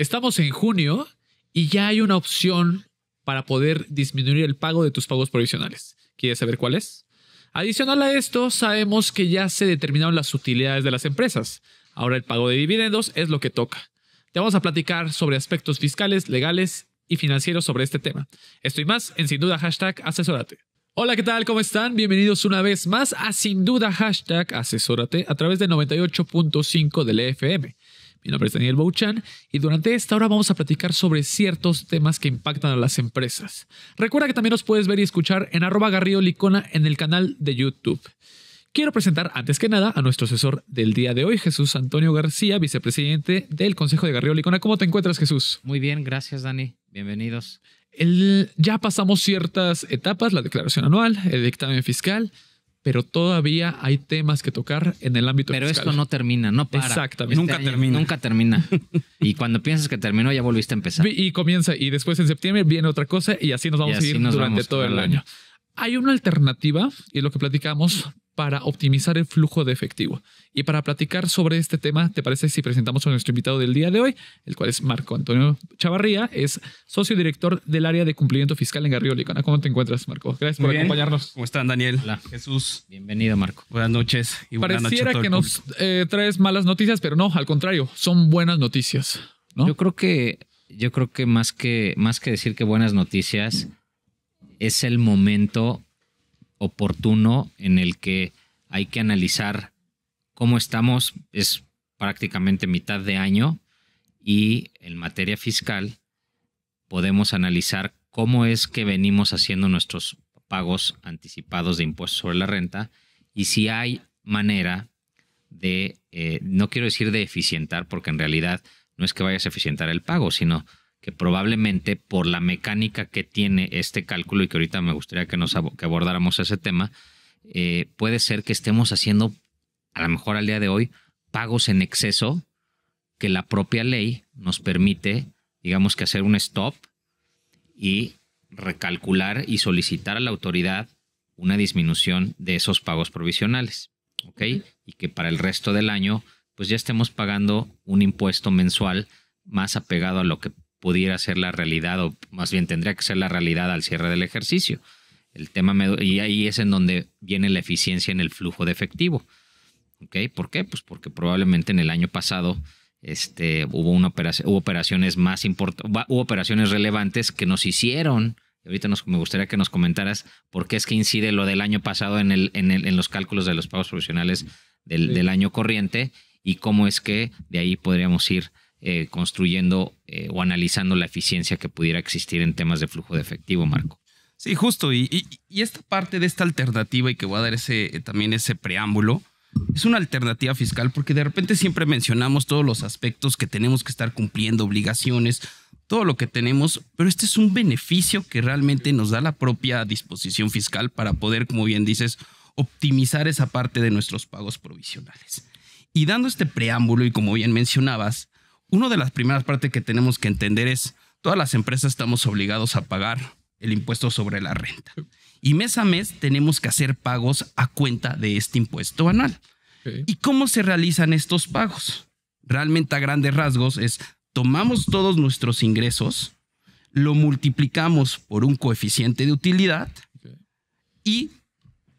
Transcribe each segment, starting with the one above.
Estamos en junio y ya hay una opción para poder disminuir el pago de tus pagos provisionales. ¿Quieres saber cuál es? Adicional a esto, sabemos que ya se determinaron las utilidades de las empresas. Ahora el pago de dividendos es lo que toca. Te vamos a platicar sobre aspectos fiscales, legales y financieros sobre este tema. Esto y más en Sin Duda #Asesórate. Hola, ¿qué tal? ¿Cómo están? Bienvenidos una vez más a Sin Duda #Asesórate a través de 98.5 del FM. Mi nombre es Daniel Bouchan y durante esta hora vamos a platicar sobre ciertos temas que impactan a las empresas. Recuerda que también nos puedes ver y escuchar en @GarridoLicona en el canal de YouTube. Quiero presentar antes que nada a nuestro asesor del día de hoy, Jesús Antonio García, vicepresidente del Consejo de Garrido Licona. ¿Cómo te encuentras, Jesús? Muy bien, gracias, Dani. Bienvenidos. Ya pasamos ciertas etapas, la declaración anual, el dictamen fiscal, pero todavía hay temas que tocar en el ámbito fiscal. Pero esto no termina, no para. Exactamente. Nunca termina. Y cuando piensas que terminó, ya volviste a empezar. Y comienza, y después en septiembre viene otra cosa, y así nos vamos a ir durante todo el año. Hay una alternativa, y es lo que platicamos, para optimizar el flujo de efectivo. Y para platicar sobre este tema, ¿te parece si presentamos a nuestro invitado del día de hoy? El cual es Marco Antonio Chavarría, es socio director del área de cumplimiento fiscal en Garrido Licona. ¿Cómo te encuentras, Marco? Gracias por acompañarnos. ¿Cómo están, Daniel? Hola. Jesús. Bienvenido, Marco. Buenas noches. Y buenas noches Pareciera que nos traes malas noticias, pero no, al contrario, son buenas noticias, ¿no? Yo creo que más que decir que buenas noticias, es el momento oportuno en el que hay que analizar cómo estamos. Es prácticamente mitad de año y en materia fiscal podemos analizar cómo es que venimos haciendo nuestros pagos anticipados de impuestos sobre la renta y si hay manera de, no quiero decir de eficientar, porque en realidad no es que vayas a eficientar el pago, sino que probablemente por la mecánica que tiene este cálculo, y que ahorita me gustaría que abordáramos ese tema, puede ser que estemos haciendo, a lo mejor al día de hoy, pagos en exceso que la propia ley nos permite, digamos, que hacer un stop y recalcular y solicitar a la autoridad una disminución de esos pagos provisionales, ¿ok? Y que para el resto del año pues ya estemos pagando un impuesto mensual más apegado a lo que pudiera ser la realidad, o más bien tendría que ser la realidad al cierre del ejercicio. El tema y ahí es en donde viene la eficiencia en el flujo de efectivo. ¿Ok? ¿Por qué? Pues porque probablemente en el año pasado hubo operaciones más importantes, hubo operaciones relevantes que nos hicieron. Ahorita me gustaría que nos comentaras por qué es que incide lo del año pasado en los cálculos de los pagos provisionales del año corriente, y cómo es que de ahí podríamos ir construyendo o analizando la eficiencia que pudiera existir en temas de flujo de efectivo, Marco. Sí, justo. Y esta parte de esta alternativa, y que voy a dar también ese preámbulo, es una alternativa fiscal porque de repente siempre mencionamos todos los aspectos que tenemos que estar cumpliendo, obligaciones, todo lo que tenemos, pero este es un beneficio que realmente nos da la propia disposición fiscal para poder, como bien dices, optimizar esa parte de nuestros pagos provisionales. Y dando este preámbulo, y como bien mencionabas, una de las primeras partes que tenemos que entender es: todas las empresas estamos obligados a pagar el impuesto sobre la renta. Y mes a mes tenemos que hacer pagos a cuenta de este impuesto anual. Okay. ¿Y cómo se realizan estos pagos? Realmente a grandes rasgos es: tomamos todos nuestros ingresos, lo multiplicamos por un coeficiente de utilidad, okay, y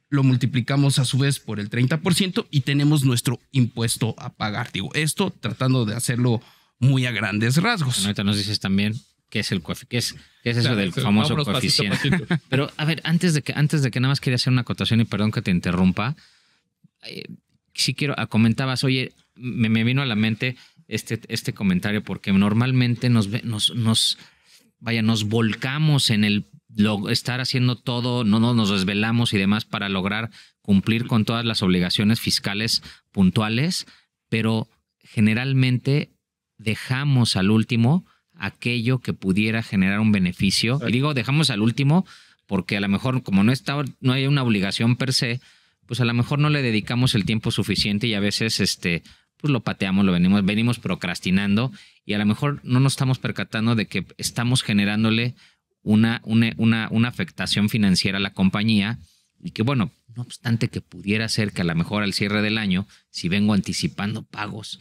lo multiplicamos a su vez por el 30% y tenemos nuestro impuesto a pagar. Digo, esto tratando de hacerlo muy a grandes rasgos. Ahorita nos dices también qué es el coeficiente, qué es eso del famoso coeficiente. Pasito. Pero a ver, antes de que nada más quería hacer una acotación, y perdón que te interrumpa. Sí comentabas, oye, me vino a la mente este comentario, porque normalmente nos volcamos en estar haciendo todo, no nos desvelamos y demás para lograr cumplir con todas las obligaciones fiscales puntuales, pero generalmente dejamos al último aquello que pudiera generar un beneficio. Y digo, dejamos al último porque a lo mejor, como no hay una obligación per se, pues a lo mejor no le dedicamos el tiempo suficiente, y a veces pues lo pateamos, venimos procrastinando, y a lo mejor no nos estamos percatando de que estamos generándole una afectación financiera a la compañía, y que, bueno, no obstante que pudiera ser que a lo mejor al cierre del año, si vengo anticipando pagos,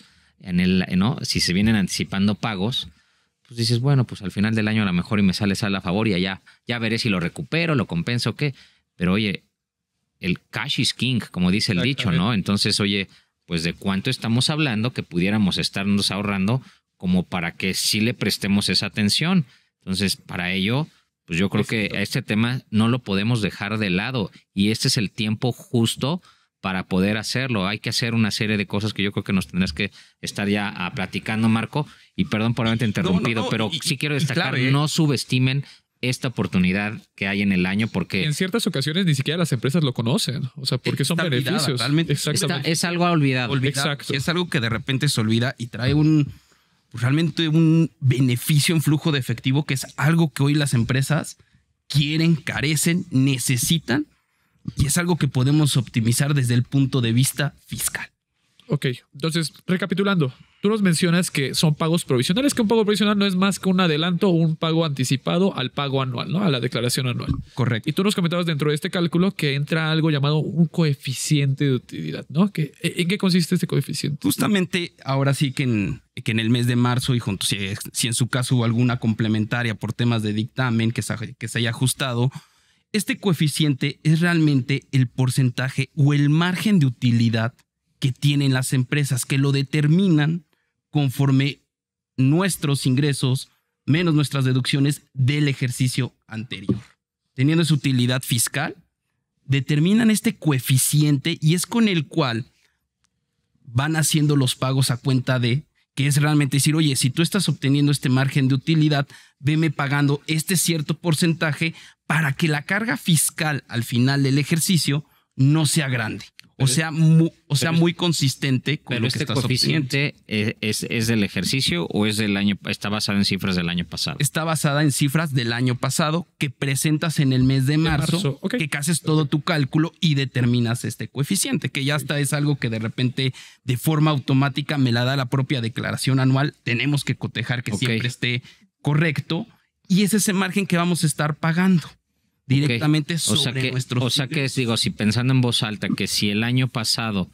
si se vienen anticipando pagos, pues dices, bueno, pues al final del año a lo mejor y me sale a favor y ya veré si lo recupero, lo compenso o qué. Pero oye, el cash is king, como dice el dicho, ¿no? Entonces, oye, pues de cuánto estamos hablando que pudiéramos estarnos ahorrando como para que sí le prestemos esa atención. Entonces, para ello, pues yo creo que a este tema no lo podemos dejar de lado y este es el tiempo justo para poder hacerlo. Hay que hacer una serie de cosas que yo creo que nos tendrás que estar ya platicando, Marco, y perdón por haberte interrumpido, pero sí quiero destacar, no subestimen esta oportunidad que hay en el año porque... En ciertas ocasiones ni siquiera las empresas lo conocen, o sea, porque son beneficios. Exactamente. Es algo olvidado. Exacto. Es algo que de repente se olvida y trae realmente un beneficio en flujo de efectivo, que es algo que hoy las empresas quieren, carecen, necesitan, y es algo que podemos optimizar desde el punto de vista fiscal. Ok, entonces, recapitulando, tú nos mencionas que son pagos provisionales, que un pago provisional no es más que un adelanto o un pago anticipado al pago anual, ¿no? A la declaración anual. Correcto. Y tú nos comentabas dentro de este cálculo que entra algo llamado un coeficiente de utilidad, ¿no? ¿En qué consiste este coeficiente? Justamente ahora sí que en el mes de marzo, y junto, si en su caso hubo alguna complementaria por temas de dictamen que se haya ajustado, este coeficiente es realmente el porcentaje o el margen de utilidad que tienen las empresas, que lo determinan conforme nuestros ingresos menos nuestras deducciones del ejercicio anterior. Teniendo esa utilidad fiscal, determinan este coeficiente y es con el cual van haciendo los pagos a cuenta de, que es realmente decir, oye, si tú estás obteniendo este margen de utilidad, veme pagando este cierto porcentaje para que la carga fiscal al final del ejercicio no sea grande. O sea, muy consistente con lo que estás obteniendo. ¿Pero este coeficiente es del ejercicio o es del año? ¿Está basado en cifras del año pasado? Está basada en cifras del año pasado que presentas en el mes de marzo. Okay. Que haces todo tu cálculo y determinas este coeficiente, que ya hasta es algo que de repente de forma automática me la da la propia declaración anual. Tenemos que cotejar que siempre esté correcto y es ese margen que vamos a estar pagando directamente sobre nuestros. O sea que digo, si pensando en voz alta, que si el año pasado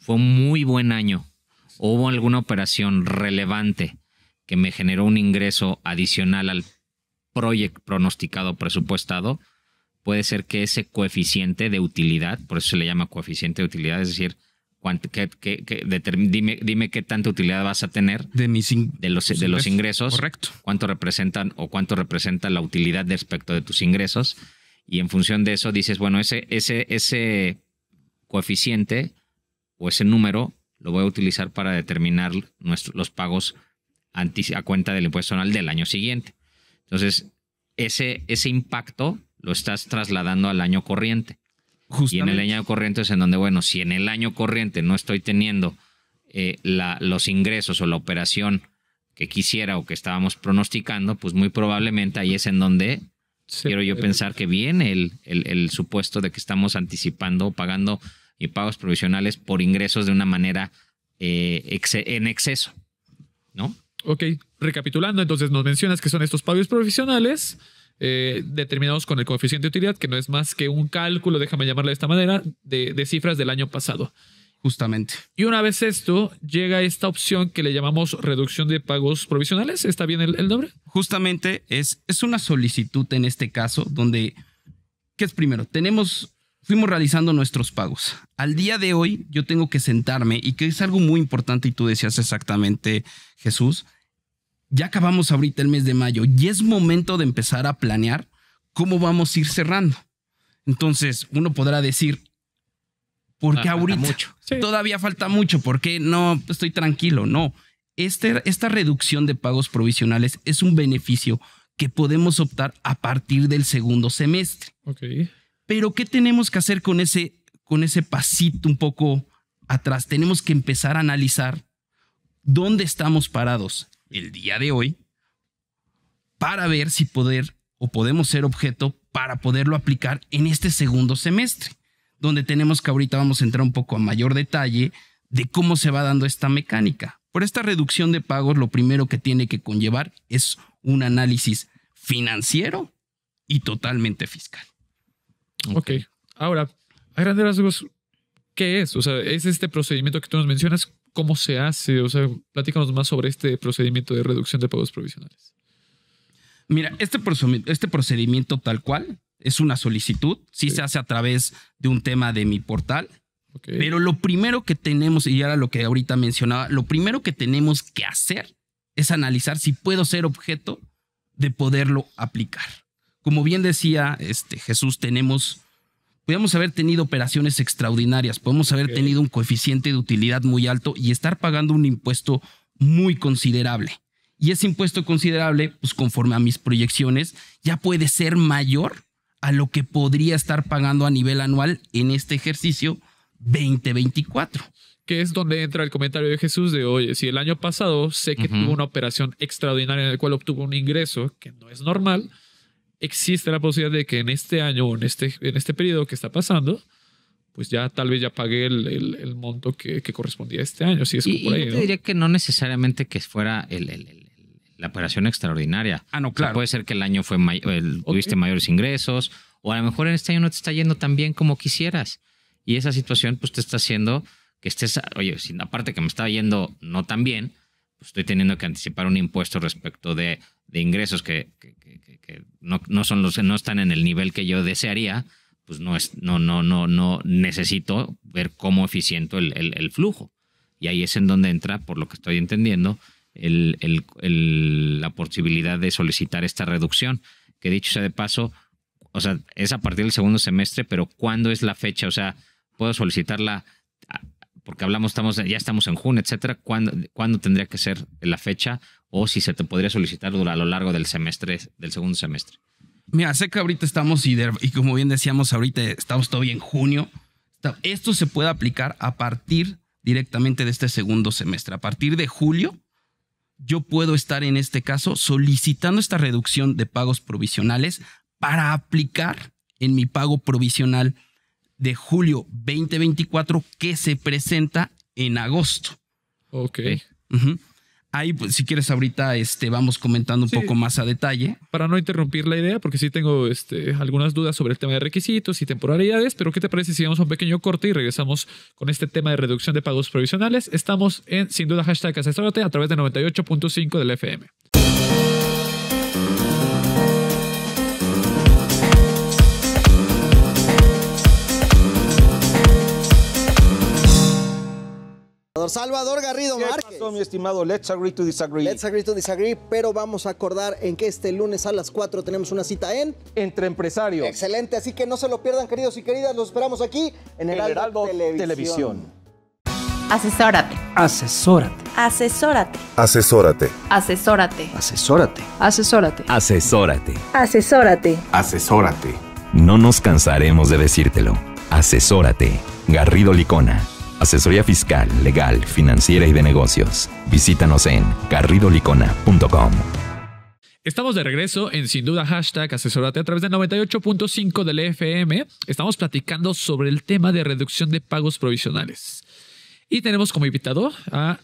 fue un muy buen año, o hubo alguna operación relevante que me generó un ingreso adicional al proyecto pronosticado presupuestado, puede ser que ese coeficiente de utilidad, por eso se le llama coeficiente de utilidad, es decir, dime qué tanta utilidad vas a tener de los ingresos. Correcto. Cuánto representa la utilidad respecto de tus ingresos. Y en función de eso dices, bueno, ese coeficiente o ese número lo voy a utilizar para determinar los pagos a cuenta del impuesto anual del año siguiente. Entonces, ese impacto lo estás trasladando al año corriente. Justamente. Y en el año corriente es en donde, bueno, si en el año corriente no estoy teniendo los ingresos o la operación que quisiera o que estábamos pronosticando, pues muy probablemente ahí es en donde quiero yo pensar que viene el supuesto de que estamos anticipando o pagando pagos provisionales por ingresos de una manera en exceso, ¿no? Ok, recapitulando, entonces nos mencionas que son estos pagos provisionales determinados con el coeficiente de utilidad, que no es más que un cálculo, déjame llamarle de esta manera, de cifras del año pasado. Justamente. Y una vez esto, llega esta opción que le llamamos reducción de pagos provisionales. ¿Está bien el nombre? Justamente es una solicitud en este caso donde, ¿qué es primero? Fuimos realizando nuestros pagos. Al día de hoy yo tengo que sentarme y que es algo muy importante y tú decías exactamente, Jesús, ya acabamos ahorita el mes de mayo y es momento de empezar a planear cómo vamos a ir cerrando. Entonces uno podrá decir, ¿por qué ahorita? Mucho. Sí. Todavía falta mucho, ¿por qué no estoy tranquilo? No, esta reducción de pagos provisionales es un beneficio que podemos optar a partir del segundo semestre. Okay. Pero ¿qué tenemos que hacer con ese pasito un poco atrás? Tenemos que empezar a analizar dónde estamos parados el día de hoy para ver si podemos ser objeto para poderlo aplicar en este segundo semestre, donde tenemos que ahorita vamos a entrar un poco a mayor detalle de cómo se va dando esta mecánica. Por esta reducción de pagos, lo primero que tiene que conllevar es un análisis financiero y totalmente fiscal. Ok. Ahora, a grandes rasgos, ¿qué es? O sea, ¿es este procedimiento que tú nos mencionas? cómo se hace? O sea, platícanos más sobre este procedimiento de reducción de pagos provisionales. Mira, este procedimiento tal cual es una solicitud. Sí se hace a través de un tema de mi portal. Okay. Pero lo primero que tenemos, y era lo que ahorita mencionaba, lo primero que tenemos que hacer es analizar si puedo ser objeto de poderlo aplicar. Como bien decía Jesús, podemos haber tenido operaciones extraordinarias, podemos haber tenido un coeficiente de utilidad muy alto y estar pagando un impuesto muy considerable. Y ese impuesto considerable, pues conforme a mis proyecciones, ya puede ser mayor a lo que podría estar pagando a nivel anual en este ejercicio 2024. Que es donde entra el comentario de Jesús de, oye, si el año pasado sé que tuvo una operación extraordinaria en la cual obtuvo un ingreso que no es normal, existe la posibilidad de que en este año o en este periodo que está pasando, pues ya tal vez ya pagué el monto que correspondía a este año. Si es por ahí, yo te diría que no necesariamente que fuera la operación extraordinaria. No, claro. O sea, puede ser que el año tuviste mayores ingresos, o a lo mejor en este año no te está yendo tan bien como quisieras. Y esa situación pues te está haciendo que estés, oye, si aparte que me está yendo no tan bien, pues estoy teniendo que anticipar un impuesto respecto de ingresos que no están en el nivel que yo desearía, pues no necesito ver cómo eficiento el flujo. Y ahí es en donde entra, por lo que estoy entendiendo, la posibilidad de solicitar esta reducción, que dicho sea de paso, o sea, es a partir del segundo semestre, pero ¿cuándo es la fecha? O sea, puedo solicitarla, porque ya estamos en junio, etcétera. ¿Cuándo tendría que ser la fecha? O si se te podría solicitar a lo largo del segundo semestre. Mira, sé que ahorita estamos, y como bien decíamos, ahorita estamos todavía en junio. Esto se puede aplicar a partir directamente de este segundo semestre. A partir de julio, yo puedo estar en este caso solicitando esta reducción de pagos provisionales para aplicar en mi pago provisional de julio 2024 que se presenta en agosto. Ok. Ahí, pues, si quieres, ahorita vamos comentando un poco más a detalle. Para no interrumpir la idea, porque sí tengo algunas dudas sobre el tema de requisitos y temporalidades, pero ¿qué te parece si vamos a un pequeño corte y regresamos con este tema de reducción de pagos provisionales? Estamos en, sin duda, #asesórate a través de 98.5 del FM. Salvador Garrido Márquez. ¿Qué pasó, mi estimado? Let's agree to disagree. Let's agree to disagree, pero vamos a acordar en que este lunes a las 4 tenemos una cita en Entre Empresarios. Excelente, así que no se lo pierdan, queridos y queridas. Los esperamos aquí en Heraldo Televisión. Asesórate. Asesórate. Asesórate. Asesórate. Asesórate. Asesórate. Asesórate. Asesórate. Asesórate. Asesórate. No nos cansaremos de decírtelo. Asesórate. Garrido Licona. Asesoría fiscal, legal, financiera y de negocios. Visítanos en garridolicona.com. Estamos de regreso en Sin Duda #asesórate a través de 98.5 del FM. Estamos platicando sobre el tema de reducción de pagos provisionales. Y tenemos como invitado a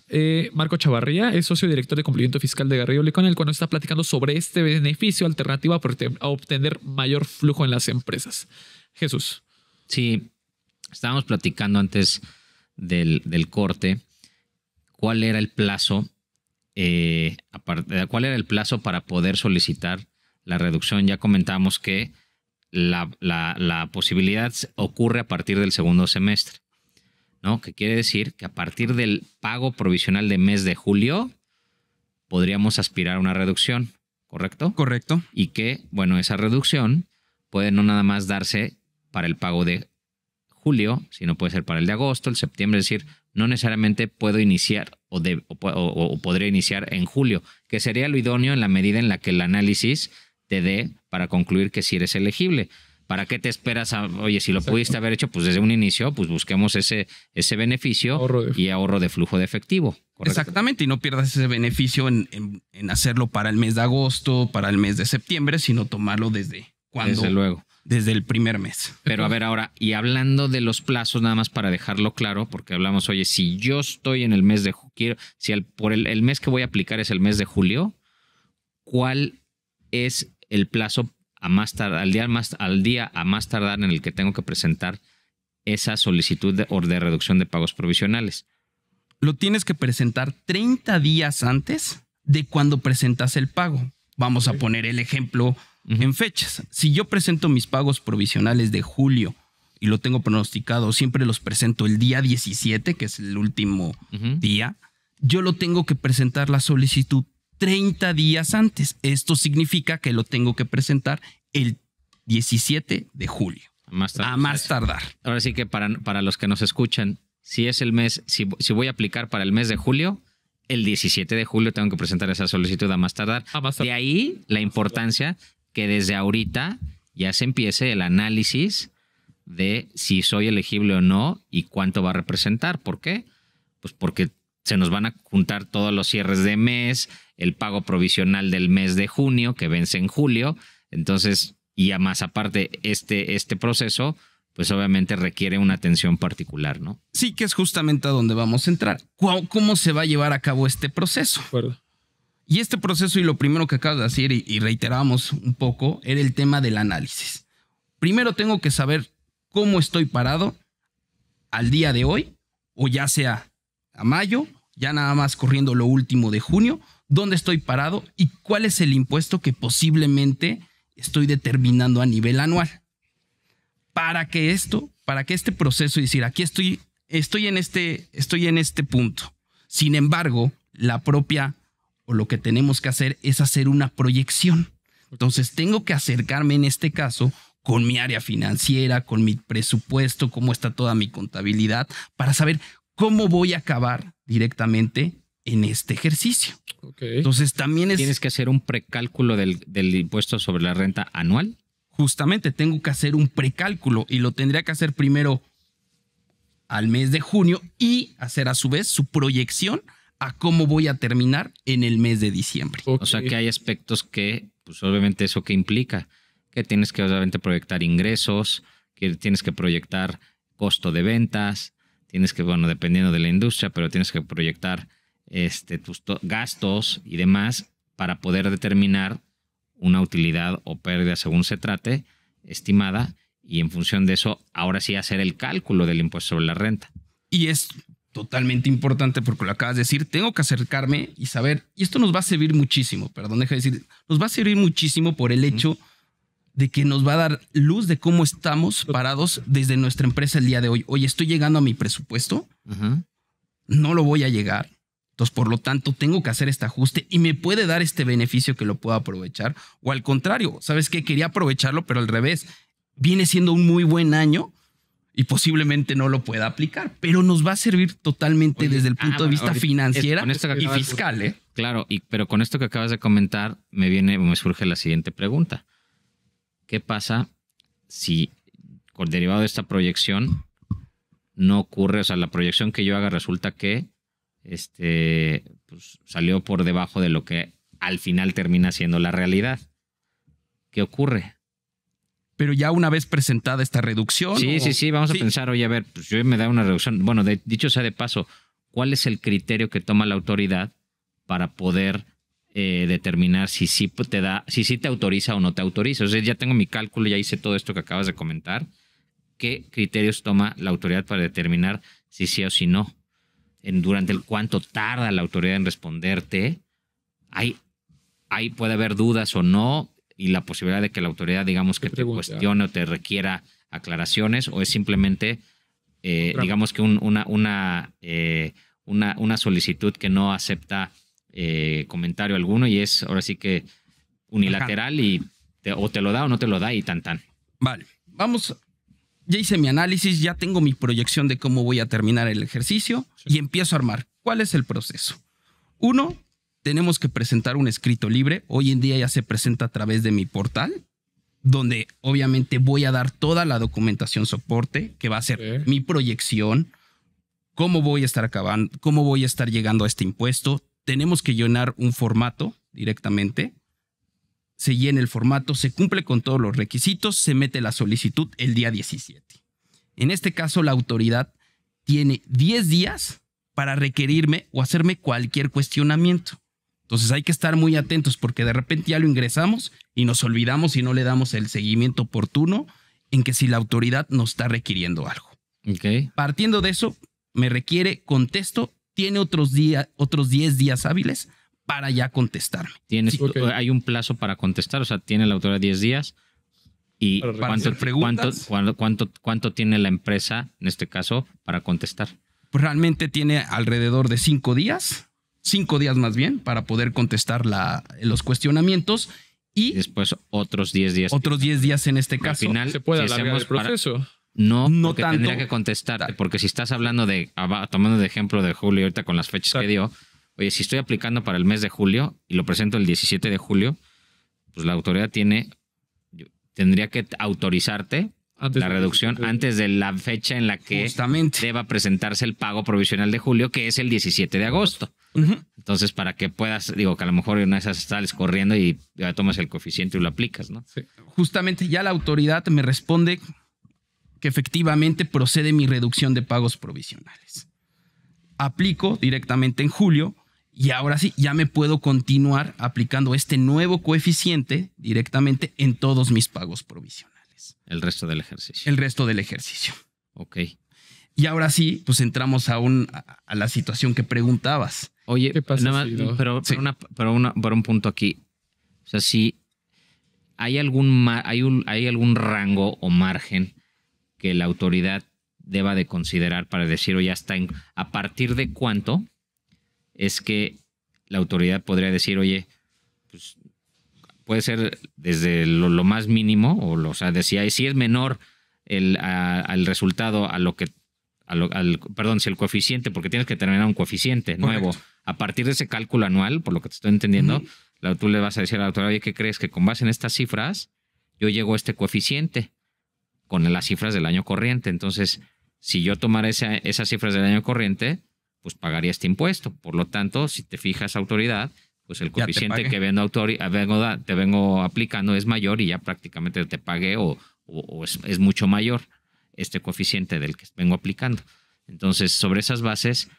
Marco Chavarría, es socio director de cumplimiento fiscal de Garrido Licona, el cual nos está platicando sobre este beneficio alternativo a obtener mayor flujo en las empresas. Jesús. Sí, estábamos platicando antes del corte, ¿cuál era el plazo? ¿Cuál era el plazo para poder solicitar la reducción? Ya comentábamos que la posibilidad ocurre a partir del segundo semestre, ¿no? Que quiere decir que a partir del pago provisional de mes de julio podríamos aspirar a una reducción, ¿correcto? Correcto. Y que, bueno, esa reducción puede no nada más darse para el pago de julio, sino puede ser para el de agosto, el septiembre, es decir, no necesariamente puedo iniciar o podría iniciar en julio, que sería lo idóneo en la medida en la que el análisis te dé para concluir que sí eres elegible. ¿Para qué te esperas oye, si lo pudiste haber hecho, pues desde un inicio, pues busquemos ese beneficio y ahorro de flujo de efectivo? ¿Correcto? Exactamente, y no pierdas ese beneficio en hacerlo para el mes de agosto, para el mes de septiembre, sino tomarlo desde cuando. Desde luego. Desde el primer mes. Pero a ver ahora, y hablando de los plazos, nada más para dejarlo claro, porque hablamos, oye, si yo estoy en el mes de julio, si el mes que voy a aplicar es el mes de julio, ¿cuál es el plazo al día a más tardar en el que tengo que presentar esa solicitud de reducción de pagos provisionales? lo tienes que presentar 30 días antes de cuando presentas el pago. Vamos a poner el ejemplo en fechas. Si yo presento mis pagos provisionales de julio y lo tengo pronosticado, siempre los presento el día 17, que es el último día, yo lo tengo que presentar la solicitud 30 días antes. Esto significa que lo tengo que presentar el 17 de julio. A más tardar. Ahora sí que para los que nos escuchan, si es el mes, si voy a aplicar para el mes de julio, el 17 de julio tengo que presentar esa solicitud a más tardar. De ahí la importancia que desde ahorita ya se empiece el análisis de si soy elegible o no y cuánto va a representar. ¿Por qué? Pues porque se nos van a juntar todos los cierres de mes, el pago provisional del mes de junio que vence en julio. Entonces, y además aparte este proceso, pues obviamente requiere una atención particular, ¿no? Sí, que es justamente a donde vamos a entrar. ¿Cómo se va a llevar a cabo este proceso? Y este proceso, y lo primero que acabas de decir, y reiteramos un poco, era el tema del análisis. Primero tengo que saber cómo estoy parado al día de hoy, o ya sea a mayo, ya nada más corriendo lo último de junio, dónde estoy parado y cuál es el impuesto que posiblemente estoy determinando a nivel anual. Para que este proceso, y decir, aquí estoy en este punto. Sin embargo, lo que tenemos que hacer es hacer una proyección. Entonces tengo que acercarme en este caso con mi área financiera, con mi presupuesto, cómo está toda mi contabilidad, para saber cómo voy a acabar directamente en este ejercicio. Entonces también ¿Tienes que hacer un precálculo del impuesto sobre la renta anual? Justamente tengo que hacer un precálculo y lo tendría que hacer primero al mes de junio y hacer a su vez su proyección a cómo voy a terminar en el mes de diciembre. O sea que hay aspectos que, pues obviamente eso que implica, que tienes que obviamente proyectar ingresos, que tienes que proyectar costo de ventas, tienes que, bueno, dependiendo de la industria, pero tienes que proyectar tus gastos y demás para poder determinar una utilidad o pérdida según se trate, estimada, y en función de eso, ahora sí hacer el cálculo del impuesto sobre la renta. Y es totalmente importante porque lo acabas de decir, tengo que acercarme y saber, y esto nos va a servir muchísimo, nos va a servir muchísimo por el hecho de que nos va a dar luz de cómo estamos parados desde nuestra empresa el día de hoy. Oye, estoy llegando a mi presupuesto, no lo voy a llegar. Entonces, por lo tanto, tengo que hacer este ajuste y me puede dar este beneficio que lo puedo aprovechar. O al contrario, ¿sabes qué? Quería aprovecharlo, pero al revés. Viene siendo un muy buen año y posiblemente no lo pueda aplicar, pero nos va a servir totalmente desde el punto de vista financiero y fiscal. Claro, pero con esto que acabas de comentar, me surge la siguiente pregunta. ¿Qué pasa si, con derivado de esta proyección, no ocurre? O sea, la proyección que yo haga resulta que pues salió por debajo de lo que al final termina siendo la realidad. ¿Qué ocurre? Pero ya una vez presentada esta reducción. Sí, vamos a pensar, oye, a ver, pues yo me da una reducción. Bueno, dicho sea de paso, ¿cuál es el criterio que toma la autoridad para poder determinar si sí te autoriza o no te autoriza? O sea, ya tengo mi cálculo, ya hice todo esto que acabas de comentar. ¿Qué criterios toma la autoridad para determinar si sí o si no? Durante el cuánto tarda la autoridad en responderte, ahí puede haber dudas o no, y la posibilidad de que la autoridad, digamos, que te cuestione o te requiera aclaraciones, o es simplemente, digamos que una solicitud que no acepta comentario alguno y es ahora sí que unilateral y o te lo da o no te lo da y tan. Vale, vamos. Ya hice mi análisis, ya tengo mi proyección de cómo voy a terminar el ejercicio y empiezo a armar. ¿Cuál es el proceso? 1, tenemos que presentar un escrito libre. Hoy en día ya se presenta a través de mi portal, donde obviamente voy a dar toda la documentación soporte, que va a ser mi proyección, cómo voy a estar acabando, cómo voy a estar llegando a este impuesto. Tenemos que llenar un formato directamente. Se llena el formato, se cumple con todos los requisitos, se mete la solicitud el día 17. En este caso, la autoridad tiene 10 días para requerirme o hacerme cualquier cuestionamiento. Entonces hay que estar muy atentos porque de repente ya lo ingresamos y nos olvidamos y no le damos el seguimiento oportuno en que si la autoridad nos está requiriendo algo. Okay. Partiendo de eso, me requiere, contesto tiene otros 10 días hábiles para ya contestarme. Hay un plazo para contestar, o sea, tiene la autoridad 10 días. ¿Y cuánto tiene la empresa, en este caso, para contestar? Pues realmente tiene alrededor de 5 días. 5 días más bien, para poder contestar los cuestionamientos. Y después otros 10 días. Otros 10 días en este caso. Al final, ¿se puede alargar el proceso? No porque tanto. Tendría que contestarte. Porque si estás hablando tomando de ejemplo de julio, ahorita con las fechas que dio, oye, si estoy aplicando para el mes de julio y lo presento el 17 de julio, pues la autoridad tendría que autorizarte la reducción antes de la fecha en la que deba presentarse el pago provisional de julio, que es el 17 de agosto. Entonces, para que puedas, que a lo mejor una de esas sales corriendo y ya tomas el coeficiente y lo aplicas, ¿no? Sí. Justamente ya la autoridad me responde que efectivamente procede mi reducción de pagos provisionales. Aplico directamente en julio y ahora sí, ya me puedo continuar aplicando este nuevo coeficiente directamente en todos mis pagos provisionales. El resto del ejercicio. El resto del ejercicio. Ok. Y ahora sí, pues entramos a la situación que preguntabas. Oye, ¿qué pasa nada más, pero un punto aquí. O sea, si hay algún rango o margen que la autoridad deba de considerar para decir, oye, a partir de cuánto es que la autoridad podría decir, oye, pues puede ser desde lo más mínimo, o sea, si es menor al resultado si el coeficiente, porque tienes que terminar un coeficiente nuevo. Correcto. A partir de ese cálculo anual, por lo que te estoy entendiendo, tú le vas a decir a la autoridad, oye, ¿qué crees? Que con base en estas cifras, yo llego a este coeficiente con las cifras del año corriente. Entonces, si yo tomara esas cifras del año corriente, pues pagaría este impuesto. Por lo tanto, si te fijas, autoridad, pues el coeficiente que te vengo aplicando es mayor y ya prácticamente te pagué o es mucho mayor este coeficiente del que vengo aplicando. Entonces, sobre esas bases,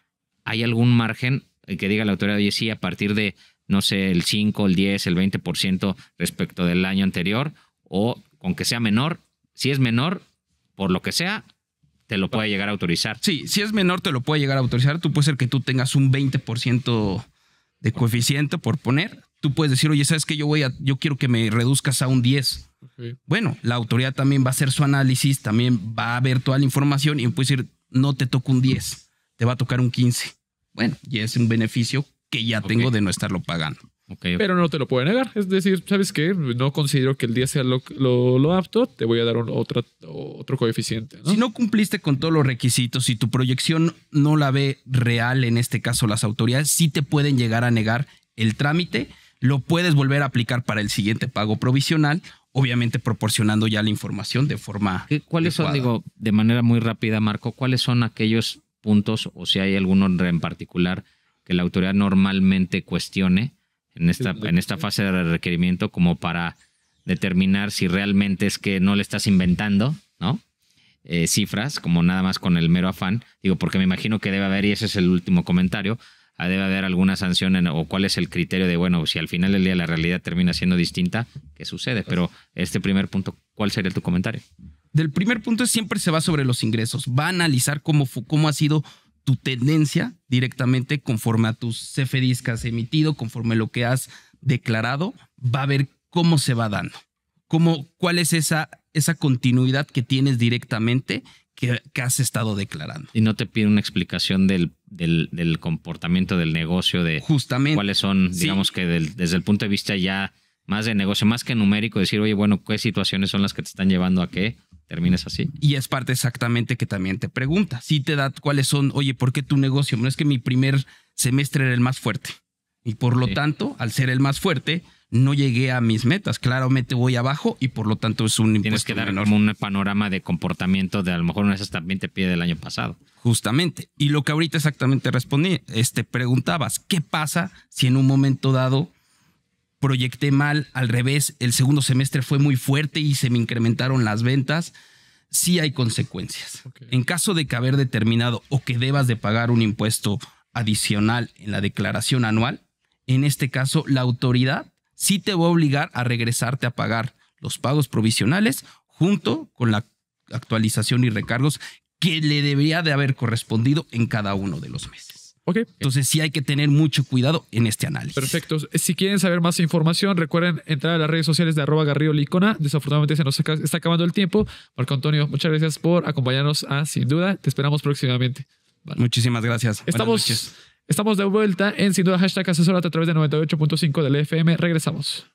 ¿hay algún margen que diga la autoridad, oye, sí, a partir de, no sé, el 5, el 10, el 20% respecto del año anterior, o con que sea menor? Si es menor, por lo que sea, te lo puede llegar a autorizar. Sí, si es menor, te lo puede llegar a autorizar. Tú puede ser que tú tengas un 20% de coeficiente, por poner. Tú puedes decir, oye, ¿sabes qué? Yo quiero que me reduzcas a un 10. Okay. Bueno, la autoridad también va a hacer su análisis, también va a ver toda la información y puede decir, no te toca un 10, te va a tocar un 15. Bueno, y es un beneficio que ya tengo de no estarlo pagando. Okay. Pero no te lo puede negar. Es decir, ¿sabes qué? No considero que el 10 sea lo apto, te voy a dar otro coeficiente, ¿no? Si no cumpliste con todos los requisitos, si tu proyección no la ve real, en este caso las autoridades, sí te pueden llegar a negar el trámite. Lo puedes volver a aplicar para el siguiente pago provisional, obviamente proporcionando ya la información de forma ¿Cuáles adecuada. Son, de manera muy rápida, Marco, cuáles son aquellos puntos, o si hay alguno en particular que la autoridad normalmente cuestione en esta fase de requerimiento, como para determinar si realmente es que no le estás inventando, ¿no? Cifras, como nada más con el mero afán? Digo, porque me imagino que debe haber, y ese es el último comentario, debe haber alguna sanción o cuál es el criterio de, bueno, si al final del día la realidad termina siendo distinta, ¿qué sucede? Pero este primer punto, ¿cuál sería tu comentario? Del primer punto siempre se va sobre los ingresos. Va a analizar cómo ha sido tu tendencia directamente conforme a tus CFDIs que has emitido, conforme a lo que has declarado. Va a ver cómo se va dando. ¿Cuál es esa continuidad que tienes directamente que has estado declarando? Y no te pide una explicación del comportamiento del negocio, de justamente cuáles son, digamos que desde el punto de vista ya más de negocio, más que numérico, decir, oye, bueno, ¿qué situaciones son las que te están llevando a que termines así? Y es parte exactamente que también te pregunta. Sí te da cuáles son, oye, ¿por qué tu negocio? No es que mi primer semestre era el más fuerte. Y por lo tanto, al ser el más fuerte, no llegué a mis metas. Claramente voy abajo y por lo tanto es un impuesto Tienes que dar menor. Como un panorama de comportamiento de a lo mejor una de esas también te pide del año pasado. Justamente. Y lo que ahorita exactamente respondí, preguntabas, ¿qué pasa si en un momento dado proyecté mal, al revés, el segundo semestre fue muy fuerte y se me incrementaron las ventas? Sí hay consecuencias. Okay. En caso de que haber determinado o que debas de pagar un impuesto adicional en la declaración anual, en este caso la autoridad sí te va a obligar a regresarte a pagar los pagos provisionales junto con la actualización y recargos que le debería de haber correspondido en cada uno de los meses. Ok. Entonces sí hay que tener mucho cuidado en este análisis. Perfecto. Si quieren saber más información, recuerden entrar a las redes sociales de @GarridoLicona. Desafortunadamente se nos está acabando el tiempo. Marco Antonio, muchas gracias por acompañarnos a Sin Duda. Te esperamos próximamente. Vale. Muchísimas gracias. Estamos de vuelta en Sin Duda #asesórate a través de 98.5 del FM. Regresamos.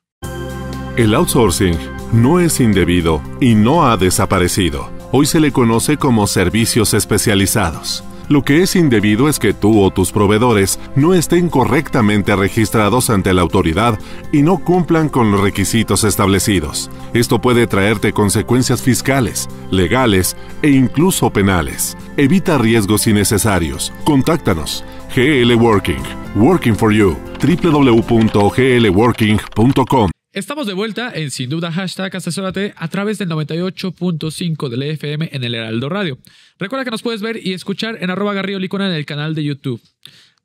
El outsourcing no es indebido y no ha desaparecido. Hoy se le conoce como servicios especializados. Lo que es indebido es que tú o tus proveedores no estén correctamente registrados ante la autoridad y no cumplan con los requisitos establecidos. Esto puede traerte consecuencias fiscales, legales e incluso penales. Evita riesgos innecesarios. Contáctanos. GL Working. Working for you. www.glworking.com. Estamos de vuelta en Sin Duda #asesórate a través del 98.5 del FM en el Heraldo Radio. Recuerda que nos puedes ver y escuchar en @GarridoLicona en el canal de YouTube.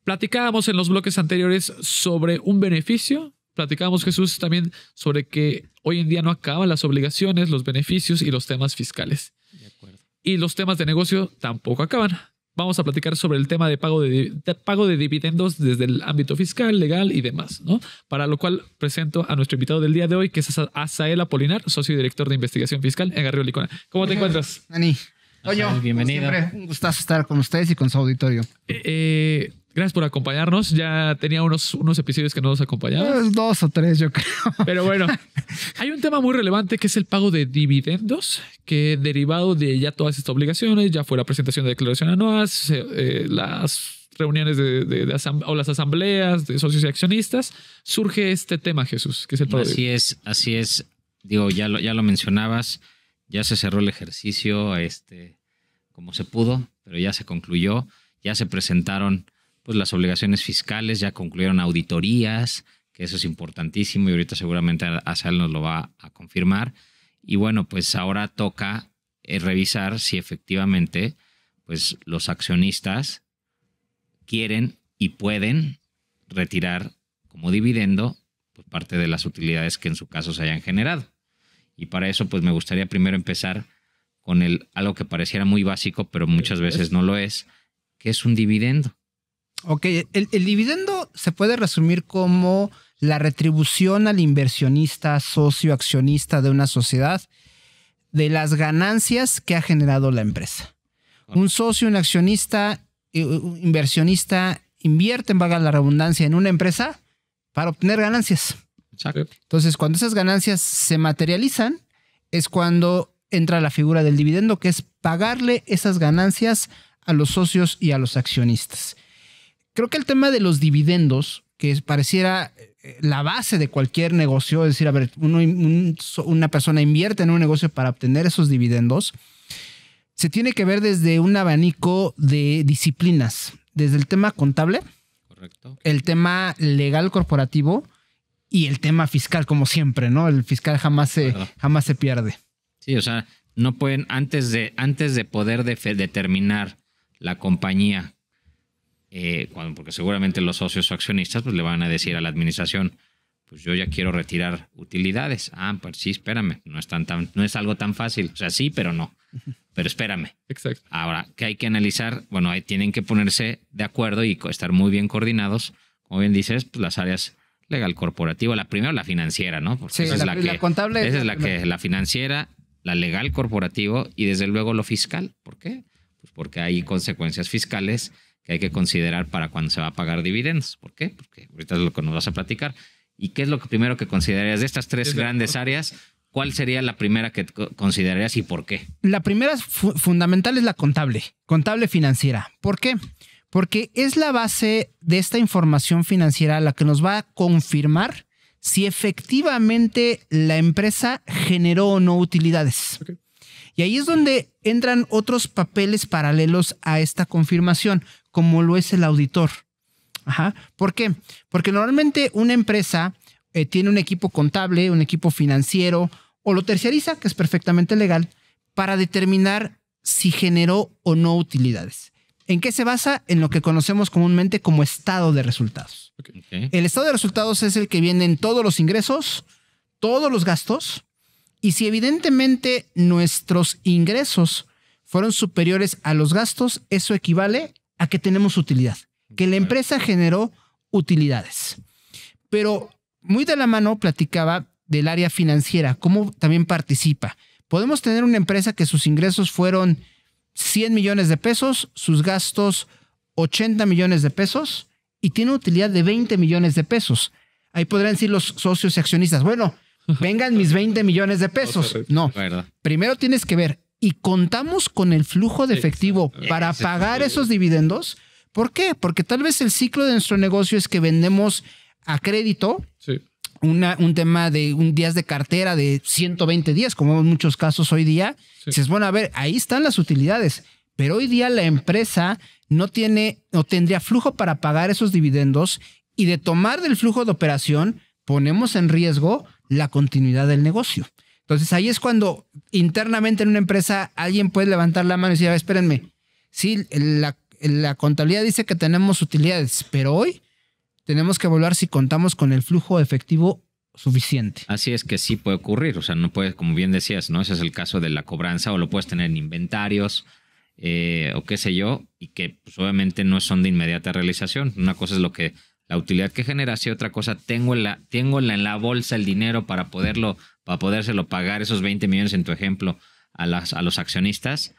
Platicábamos en los bloques anteriores sobre un beneficio. Platicábamos, Jesús, también sobre que hoy en día no acaban las obligaciones, los beneficios y los temas fiscales. De acuerdo. Y los temas de negocio tampoco acaban. Vamos a platicar sobre el tema de pago de dividendos desde el ámbito fiscal, legal y demás, ¿no? Para lo cual presento a nuestro invitado del día de hoy, que es Asael Apolinar, socio y director de investigación fiscal en Garrido Licona. ¿Cómo te encuentras? Dani. Oye, bienvenido. Siempre un gustazo estar con ustedes y con su auditorio. Gracias por acompañarnos. Ya tenía unos episodios que no nos acompañaban. 2 o 3, yo creo. Pero bueno, hay un tema muy relevante que es el pago de dividendos, que derivado de ya todas estas obligaciones, ya fue la presentación de declaración anual, las reuniones o las asambleas de socios y accionistas, surge este tema, Jesús, que es el pago de... Así es. Digo, ya lo mencionabas, ya se cerró el ejercicio como se pudo, pero ya se concluyó, ya se presentaron pues las obligaciones fiscales, ya concluyeron auditorías, que eso es importantísimo y ahorita seguramente Asael nos lo va a confirmar. Y bueno, pues ahora toca revisar si efectivamente pues los accionistas quieren y pueden retirar como dividendo pues, parte de las utilidades que en su caso se hayan generado. Y para eso pues me gustaría primero empezar con algo que pareciera muy básico, pero muchas veces no lo es, que es un dividendo. Ok, el dividendo se puede resumir como la retribución al inversionista, socio, accionista de una sociedad de las ganancias que ha generado la empresa. Un socio, un accionista, un inversionista invierten, valga la redundancia, en una empresa para obtener ganancias. Exacto. Entonces, cuando esas ganancias se materializan, es cuando entra la figura del dividendo, que es pagarle esas ganancias a los socios y a los accionistas. Creo que el tema de los dividendos, que pareciera la base de cualquier negocio, es decir, a ver, una persona invierte en un negocio para obtener esos dividendos, se tiene que ver desde un abanico de disciplinas, desde el tema contable, correcto, el tema legal corporativo y el tema fiscal, como siempre, ¿no? El fiscal jamás se pierde. Sí, o sea, no pueden, antes de poder determinar la compañía, porque seguramente los socios o accionistas pues le van a decir a la administración, pues yo ya quiero retirar utilidades. Ah, pues sí, espérame, no es algo tan fácil. O sea, sí, pero no. Pero espérame. Exacto. Ahora, ¿qué hay que analizar? Bueno, ahí tienen que ponerse de acuerdo y estar muy bien coordinados. Como bien dices, pues las áreas legal corporativa, la primera, la financiera, ¿no? Porque sí, esa es la contable. Esa es la financiera, la legal corporativo y desde luego lo fiscal. ¿Por qué? Pues porque hay consecuencias fiscales que hay que considerar para cuando se va a pagar dividendos. ¿Por qué? Porque ahorita es lo que nos vas a platicar. ¿Y qué es lo primero que considerarías de estas tres grandes áreas? ¿Cuál sería la primera que considerarías y por qué? La primera fundamental es la contable financiera. ¿Por qué? Porque es la base de esta información financiera la que nos va a confirmar si efectivamente la empresa generó o no utilidades. Okay. Y ahí es donde entran otros papeles paralelos a esta confirmación, como lo es el auditor. Ajá. ¿Por qué? Porque normalmente una empresa tiene un equipo contable, un equipo financiero, o lo terciariza, que es perfectamente legal, para determinar si generó o no utilidades. ¿En qué se basa? En lo que conocemos comúnmente como estado de resultados. Okay. El estado de resultados es el que vienen todos los ingresos, todos los gastos, y si evidentemente nuestros ingresos fueron superiores a los gastos, eso equivale a que tenemos utilidad. que la empresa generó utilidades. Pero muy de la mano platicaba del área financiera, cómo también participa. Podemos tener una empresa que sus ingresos fueron 100 millones de pesos, sus gastos 80 millones de pesos y tiene utilidad de 20 millones de pesos. Ahí podrán decir los socios y accionistas, bueno, vengan mis 20 millones de pesos. No, primero tienes que ver, ¿y contamos con el flujo de efectivo para pagar esos dividendos? ¿Por qué? Porque tal vez el ciclo de nuestro negocio es que vendemos a crédito un tema de días de cartera de 120 días, como en muchos casos hoy día. Dices, bueno, a ver, ahí están las utilidades, pero hoy día la empresa no tendría flujo para pagar esos dividendos y de tomar del flujo de operación ponemos en riesgo la continuidad del negocio. Entonces ahí es cuando internamente en una empresa alguien puede levantar la mano y decir, espérenme, sí, la contabilidad dice que tenemos utilidades, pero hoy tenemos que evaluar si contamos con el flujo efectivo suficiente. Así es que sí puede ocurrir, o sea, no puede, como bien decías, ¿no? Ese es el caso de la cobranza, o lo puedes tener en inventarios, o qué sé yo, y que pues, obviamente no son de inmediata realización. Una cosa es la utilidad que generas y otra cosa, tengo en la bolsa el dinero para podérselo pagar esos 20 millones en tu ejemplo a los accionistas,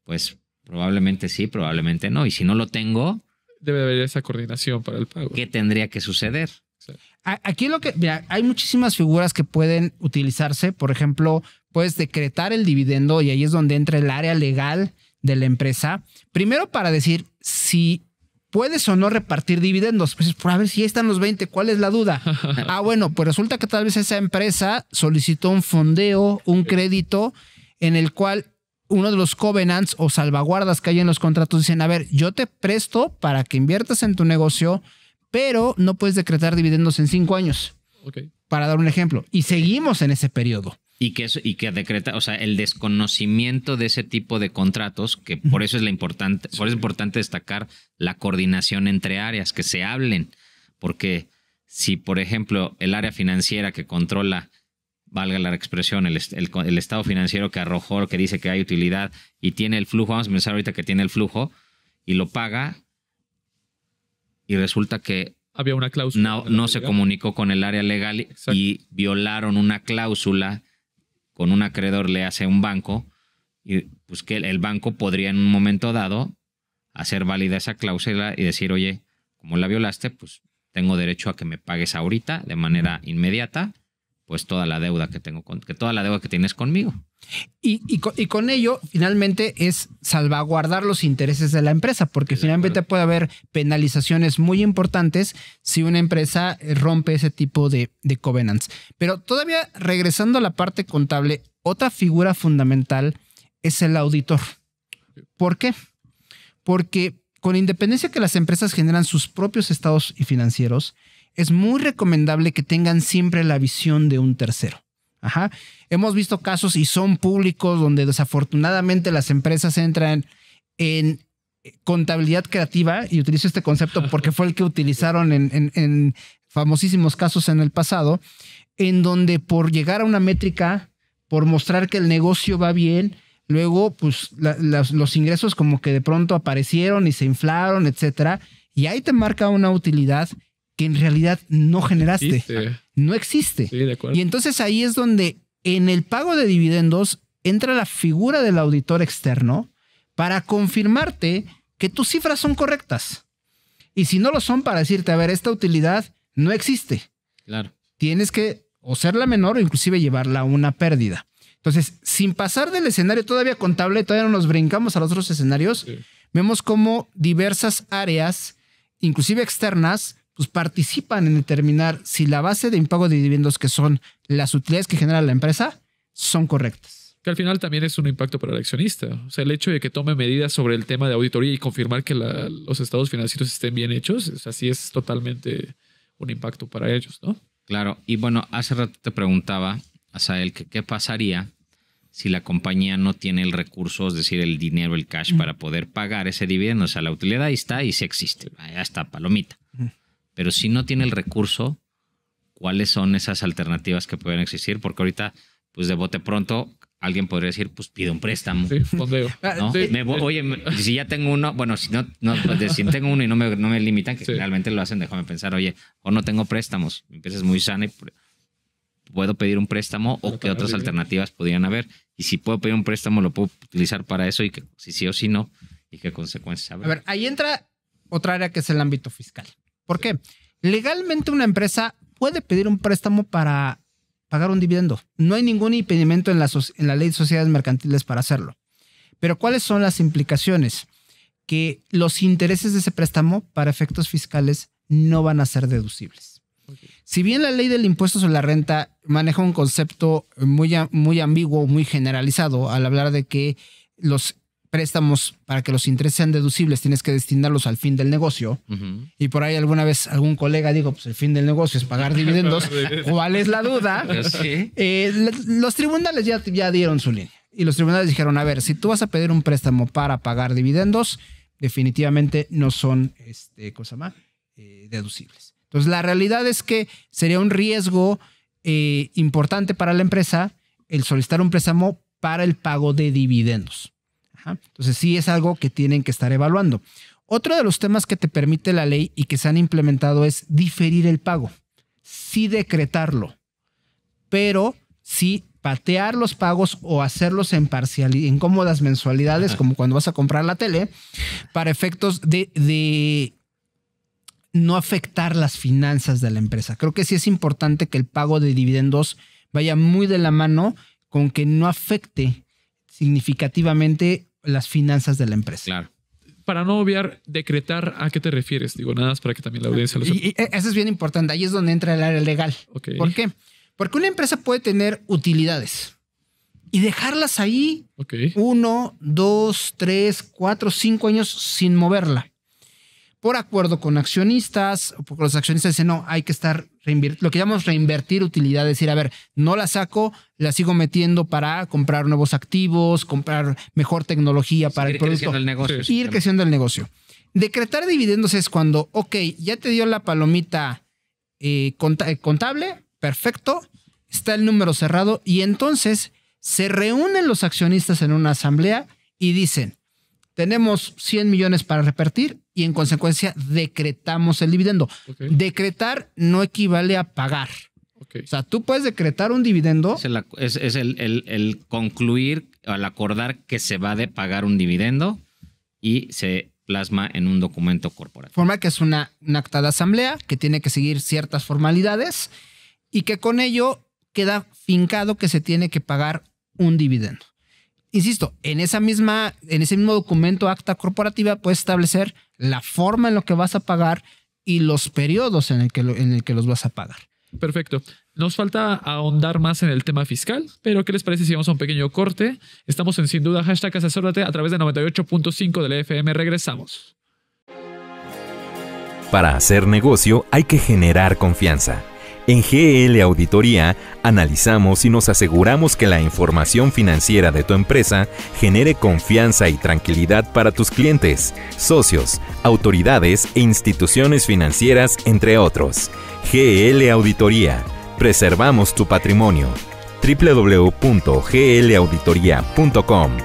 pues probablemente sí, probablemente no. Y si no lo tengo, debe haber esa coordinación para el pago. ¿Qué tendría que suceder? Sí. Aquí mira, hay muchísimas figuras que pueden utilizarse. Por ejemplo, puedes decretar el dividendo y ahí es donde entra el área legal de la empresa. Primero para decir si puedes o no repartir dividendos. Pues por a ver si ahí están los 20, ¿cuál es la duda? Bueno, pues resulta que tal vez esa empresa solicitó un fondeo, un crédito en el cual uno de los covenants o salvaguardas que hay en los contratos dicen, a ver, yo te presto para que inviertas en tu negocio, pero no puedes decretar dividendos en 5 años. Para dar un ejemplo. Y seguimos en ese periodo. Y que decreta, o sea, el desconocimiento de ese tipo de contratos, que por eso es importante destacar la coordinación entre áreas, que se hablen. Porque si, por ejemplo, el área financiera que controla, valga la expresión, el estado financiero que arrojó, que dice que hay utilidad y tiene el flujo, vamos a pensar ahorita que tiene el flujo y lo paga y resulta que había una cláusula no se comunicó con el área legal. Exacto. Y violaron una cláusula con un acreedor, le hace un banco, y pues que el banco podría en un momento dado hacer válida esa cláusula y decir, oye, como la violaste, pues tengo derecho a que me pagues ahorita de manera inmediata, pues toda la deuda que tienes conmigo. Y con ello, finalmente, es salvaguardar los intereses de la empresa, porque finalmente puede haber penalizaciones muy importantes si una empresa rompe ese tipo de covenants. Pero todavía regresando a la parte contable, otra figura fundamental es el auditor. ¿Por qué? Porque con independencia que las empresas generan sus propios estados financieros, es muy recomendable que tengan siempre la visión de un tercero. Hemos visto casos y son públicos donde desafortunadamente las empresas entran en contabilidad creativa, y utilizo este concepto porque fue el que utilizaron en famosísimos casos en el pasado, en donde por llegar a una métrica, por mostrar que el negocio va bien, luego pues los ingresos como que de pronto aparecieron y se inflaron, etcétera, y ahí te marca una utilidad que en realidad no generaste. No existe. Sí, de acuerdo. Y entonces ahí es donde en el pago de dividendos entra la figura del auditor externo para confirmarte que tus cifras son correctas. Y si no lo son, para decirte, a ver, esta utilidad no existe. Claro. Tienes que o serla menor o inclusive llevarla a una pérdida. Entonces, sin pasar del escenario todavía contable, todavía no nos brincamos a los otros escenarios, vemos cómo diversas áreas, inclusive externas, pues participan en determinar si la base de impago de dividendos, que son las utilidades que genera la empresa, son correctas. Que al final también es un impacto para el accionista. O sea, el hecho de que tome medidas sobre el tema de auditoría y confirmar que los estados financieros estén bien hechos, o sea, sí es totalmente un impacto para ellos, ¿no? Claro. Y bueno, hace rato te preguntaba, Asael, que qué pasaría si la compañía no tiene el recurso, es decir, el dinero, el cash, para poder pagar ese dividendo. O sea, la utilidad ahí está y sí existe. Ya está, palomita. Pero si no tiene el recurso, ¿cuáles son esas alternativas que pueden existir? Porque ahorita, pues de bote pronto, alguien podría decir, pues pide un préstamo. Sí, fondeo. ¿No? Sí. Oye, si ya tengo uno, bueno, si tengo uno y no me limitan, que Sí. realmente lo hacen, déjame pensar, oye, o no tengo préstamos, mi empresa es muy sana y puedo pedir un préstamo o qué otras alternativas podrían haber. Y si puedo pedir un préstamo, lo puedo utilizar para eso y que si sí o si no, y qué consecuencias habrá. A ver, ahí entra otra área que es el ámbito fiscal. ¿Por qué? Legalmente una empresa puede pedir un préstamo para pagar un dividendo. No hay ningún impedimento en la ley de sociedades mercantiles para hacerlo. Pero ¿cuáles son las implicaciones? Que los intereses de ese préstamo para efectos fiscales no van a ser deducibles. Si bien la ley del impuesto sobre la renta maneja un concepto muy ambiguo, muy generalizado, al hablar de que los préstamos, para que los intereses sean deducibles, tienes que destinarlos al fin del negocio. Ujú. Y por ahí alguna vez algún colega dijo, pues el fin del negocio es pagar dividendos. ¿Cuál es la duda? Pero sí. Los tribunales ya dieron su línea. Y los tribunales dijeron, a ver, si tú vas a pedir un préstamo para pagar dividendos, definitivamente no son deducibles. Entonces, la realidad es que sería un riesgo importante para la empresa el solicitar un préstamo para el pago de dividendos. Ajá. Entonces, sí es algo que tienen que estar evaluando. Otro de los temas que te permite la ley y que se han implementado es diferir el pago. Sí decretarlo, pero sí patear los pagos o hacerlos en cómodas mensualidades, como cuando vas a comprar la tele, para efectos de no afectar las finanzas de la empresa. Creo que sí es importante que el pago de dividendos vaya muy de la mano con que no afecte significativamente las finanzas de la empresa. Claro. Para no obviar, decretar, ¿a qué te refieres? Digo, nada más para que también la audiencia lo sepa. Y eso es bien importante. Ahí es donde entra el área legal. Ok. ¿Por qué? Porque una empresa puede tener utilidades y dejarlas ahí Ok. 1, 2, 3, 4, 5 años sin moverla. Por acuerdo con accionistas, porque los accionistas dicen, no, hay que estar lo que llamamos reinvertir utilidades, decir, a ver, no la saco, la sigo metiendo para comprar nuevos activos, comprar mejor tecnología para el producto. Creciendo el negocio. Ir creciendo el negocio. Decretar dividendos es cuando, ok, ya te dio la palomita contable, perfecto, está el número cerrado y entonces se reúnen los accionistas en una asamblea y dicen, tenemos 100 millones para repartir y en consecuencia decretamos el dividendo. Ok. Decretar no equivale a pagar. Ok. O sea, tú puedes decretar un dividendo. Es el concluir, al acordar que se va de pagar un dividendo y se plasma en un documento corporativo. Forma que es una acta de asamblea que tiene que seguir ciertas formalidades y que con ello queda fincado que se tiene que pagar un dividendo. Insisto, en ese mismo documento, acta corporativa, puedes establecer la forma en la que vas a pagar y los periodos en el que los vas a pagar. Perfecto. Nos falta ahondar más en el tema fiscal, pero ¿qué les parece si vamos a un pequeño corte? Estamos en Sin Duda, #asesórate a través de 98.5 de la FM. Regresamos. Para hacer negocio hay que generar confianza. En GL Auditoría analizamos y nos aseguramos que la información financiera de tu empresa genere confianza y tranquilidad para tus clientes, socios, autoridades e instituciones financieras, entre otros. GL Auditoría. Preservamos tu patrimonio. www.glauditoria.com.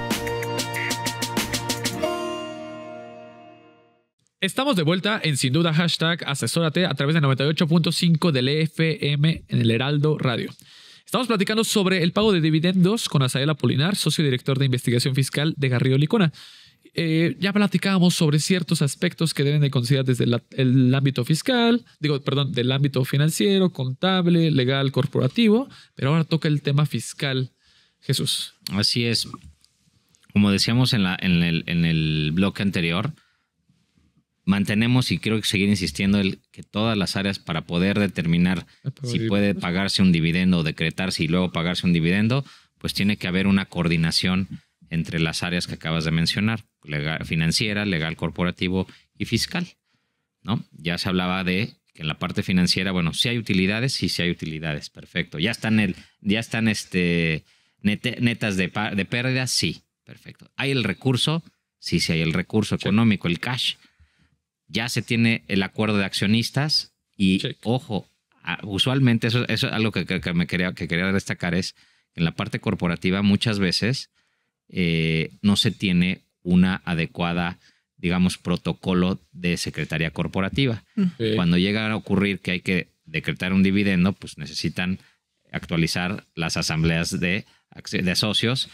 Estamos de vuelta en Sin Duda, #asesórate a través de 98.5 del FM en el Heraldo Radio. Estamos platicando sobre el pago de dividendos con Azael Apolinar, socio director de investigación fiscal de Garrido Licona. Ya platicábamos sobre ciertos aspectos que deben de considerar desde el ámbito fiscal, del ámbito financiero, contable, legal, corporativo, pero ahora toca el tema fiscal. Jesús. Así es. Como decíamos en el bloque anterior, mantenemos y quiero seguir insistiendo que todas las áreas para poder determinar si puede pagarse un dividendo o decretarse y luego pagarse un dividendo, pues tiene que haber una coordinación entre las áreas que acabas de mencionar, financiera, legal, corporativo y fiscal, ¿no? Ya se hablaba de que en la parte financiera, bueno, si hay utilidades, sí hay utilidades, perfecto. Ya están netas de pérdidas, sí, perfecto. ¿Hay el recurso? Sí hay el recurso económico, el cash. Ya se tiene el acuerdo de accionistas y, ojo, usualmente eso es algo que quería destacar, es En la parte corporativa muchas veces no se tiene una adecuada, digamos, protocolo de secretaría corporativa. Sí. Cuando llega a ocurrir que hay que decretar un dividendo, pues necesitan actualizar las asambleas de socios